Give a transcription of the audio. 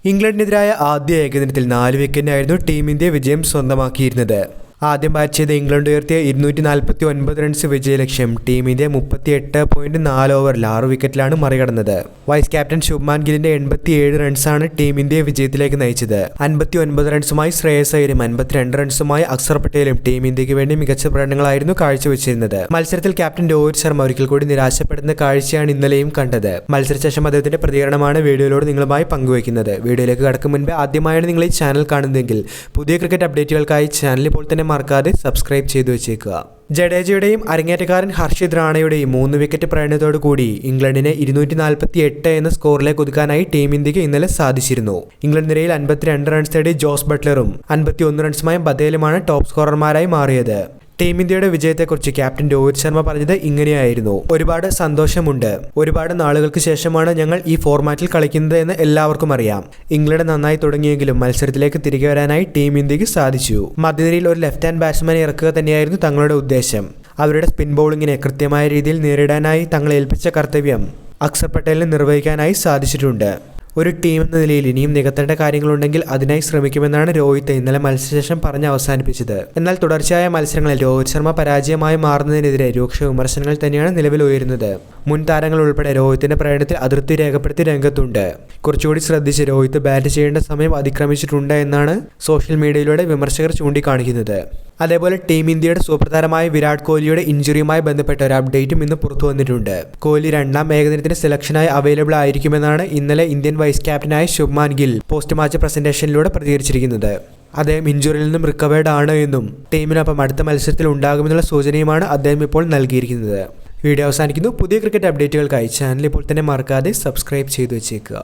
ഇംഗ്ലണ്ടിനെതിരായ ആദ്യ ഏകദിനത്തിൽ 4 വിക്കറ്റിനായിരുന്നു ടീം ഇന്ത്യ വിജയം സ്വന്തമാക്കിയിരുന്നത്. ആദ്യം ബാറ്റ് ചെയ്ത ഇംഗ്ലണ്ട് ഉയർത്തിയ 249 റൺസ് വിജയലക്ഷ്യം ടീം ഇന്ത്യ 38.4 ഓവറിൽ 6 വിക്കറ്റിലാണ് മറികടന്നത്. വൈസ് ക്യാപ്റ്റൻ ശുഭ്മാൻ ഗില്ലിന്റെ 87 റൺസാണ് ടീം ഇന്ത്യയെ വിജയത്തിലേക്ക് നയിച്ചത്. 59 റൺസുമായി ശ്രേയസ് അയ്യരും 52 റൺസുമായി അക്സർ പട്ടേലും ടീം ഇന്ത്യക്ക് വേണ്ടി മികച്ച പ്രകടനങ്ങളായിരുന്നു കാഴ്ചവെച്ചിരുന്നത്. മത്സരത്തിൽ ക്യാപ്റ്റൻ രോഹിത് ശർമ്മ ഒരിക്കൽ കൂടി നിരാശപ്പെടുന്ന കാഴ്ചയാണ് ഇന്നലെയും കണ്ടത്. മത്സരശേഷം അദ്ദേഹത്തിന്റെ പ്രതികരണമാണ് വീഡിയോയിലൂടെ നിങ്ങളുമായി പങ്കുവയ്ക്കുന്നത്. വീഡിയോയിലേക്ക് കടക്കും മുൻപ് ആദ്യമായാണ് നിങ്ങൾ ഈ ചാനൽ കാണുന്നതെങ്കിൽ പുതിയ ക്രിക്കറ്റ് അപ്ഡേറ്റുകൾക്കായി ചാനൽ ഇപ്പോൾ തന്നെ മറക്കാതെ സബ്സ്ക്രൈബ് ചെയ്തു വെച്ചേക്കുക. ജഡേജയുടെയും അരങ്ങേറ്റക്കാരൻ ഹർഷിത് റാണയുടെയും 3 വിക്കറ്റ് പ്രകടനത്തോടു കൂടി ഇംഗ്ലണ്ടിനെ 248 എന്ന സ്കോറിലേക്ക് ഒതുക്കാനായി ടീം ഇന്ത്യക്ക് ഇന്നലെ സാധിച്ചിരുന്നു. ഇംഗ്ലണ്ട് നിരയിൽ 52 റൺസ് നേടി ജോസ് ബട്ട്ലറും 51 റൺസുമായി ബദേലുമാണ് ടോപ്പ് സ്കോറർമാരായി മാറിയത്. ടീം ഇന്ത്യയുടെ വിജയത്തെക്കുറിച്ച് ക്യാപ്റ്റൻ രോഹിത് ശർമ്മ പറഞ്ഞത് ഇങ്ങനെയായിരുന്നു: ഒരുപാട് സന്തോഷമുണ്ട്. ഒരുപാട് നാളുകൾക്ക് ശേഷമാണ് ഞങ്ങൾ ഈ ഫോർമാറ്റിൽ കളിക്കുന്നത് എന്ന് എല്ലാവർക്കും അറിയാം. ഇംഗ്ലണ്ട് നന്നായി തുടങ്ങിയെങ്കിലും മത്സരത്തിലേക്ക് തിരികെ വരാനായി ടീം ഇന്ത്യക്ക് സാധിച്ചു. മധ്യനിരയിൽ ഒരു ലെഫ്റ്റ് ഹാൻഡ് ബാറ്റ്സ്മാനെ ഇറക്കുക തന്നെയായിരുന്നു തങ്ങളുടെ ഉദ്ദേശം. അവരുടെ സ്പിൻ ബൗളിങ്ങിനെ കൃത്യമായ രീതിയിൽ നേരിടാനായി തങ്ങൾ ഏൽപ്പിച്ച കർത്തവ്യം അക്സർ പട്ടേലിന് നിർവഹിക്കാനായി സാധിച്ചിട്ടുണ്ട്. ഒരു ടീം എന്ന നിലയിൽ ഇനിയും നികത്തേണ്ട കാര്യങ്ങളുണ്ടെങ്കിൽ അതിനായി ശ്രമിക്കുമെന്നാണ് രോഹിത് ഇന്നലെ മത്സരശേഷം പറഞ്ഞ് അവസാനിപ്പിച്ചത്. എന്നാൽ തുടർച്ചയായ മത്സരങ്ങളിൽ രോഹിത് ശർമ്മ പരാജയമായി മാറുന്നതിനെതിരെ രൂക്ഷ വിമർശനങ്ങൾ തന്നെയാണ് നിലവിൽ ഉയരുന്നത്. മുൻ താരങ്ങൾ ഉൾപ്പെടെ രോഹിത്തിന്റെ പ്രകടനത്തിൽ അതൃപ്തി രേഖപ്പെടുത്തി രംഗത്തുണ്ട്. കുറച്ചുകൂടി ശ്രദ്ധിച്ച് രോഹിത് ബാറ്റ് ചെയ്യേണ്ട സമയം അതിക്രമിച്ചിട്ടുണ്ട് എന്നാണ് സോഷ്യൽ മീഡിയയിലൂടെ വിമർശകർ ചൂണ്ടിക്കാണിക്കുന്നത്. അതേപോലെ ടീം ഇന്ത്യയുടെ സൂപ്പർ താരമായ വിരാട് കോഹ്ലിയുടെ ഇഞ്ചുറിയുമായി ബന്ധപ്പെട്ട ഒരു അപ്ഡേറ്റും ഇന്ന് പുറത്തു വന്നിട്ടുണ്ട്. കോഹ്ലി 2ാം ഏകദിനത്തിന് സെലക്ഷനായി അവൈലബിൾ ആയിരിക്കുമെന്നാണ് ഇന്നലെ ഇന്ത്യൻ വൈസ് ക്യാപ്റ്റനായ ശുഭ്മാൻ ഗിൽ പോസ്റ്റ് മാച്ച് പ്രസന്റേഷനിലൂടെ പ്രതികരിച്ചിരിക്കുന്നത്. അദ്ദേഹം ഇഞ്ചുറിയിൽ നിന്നും റിക്കവേർഡ് ആണ് എന്നും ടീമിനൊപ്പം അടുത്ത മത്സരത്തിൽ ഉണ്ടാകുമെന്നുള്ള സൂചനയുമാണ് അദ്ദേഹം ഇപ്പോൾ നൽകിയിരിക്കുന്നത്. വീഡിയോ അവസാനിക്കുന്നു. പുതിയ ക്രിക്കറ്റ് അപ്ഡേറ്റുകൾക്കായി ചാനൽ ഇപ്പോൾ തന്നെ മറക്കാതെ സബ്സ്ക്രൈബ് ചെയ്തു വെച്ചേക്കുക.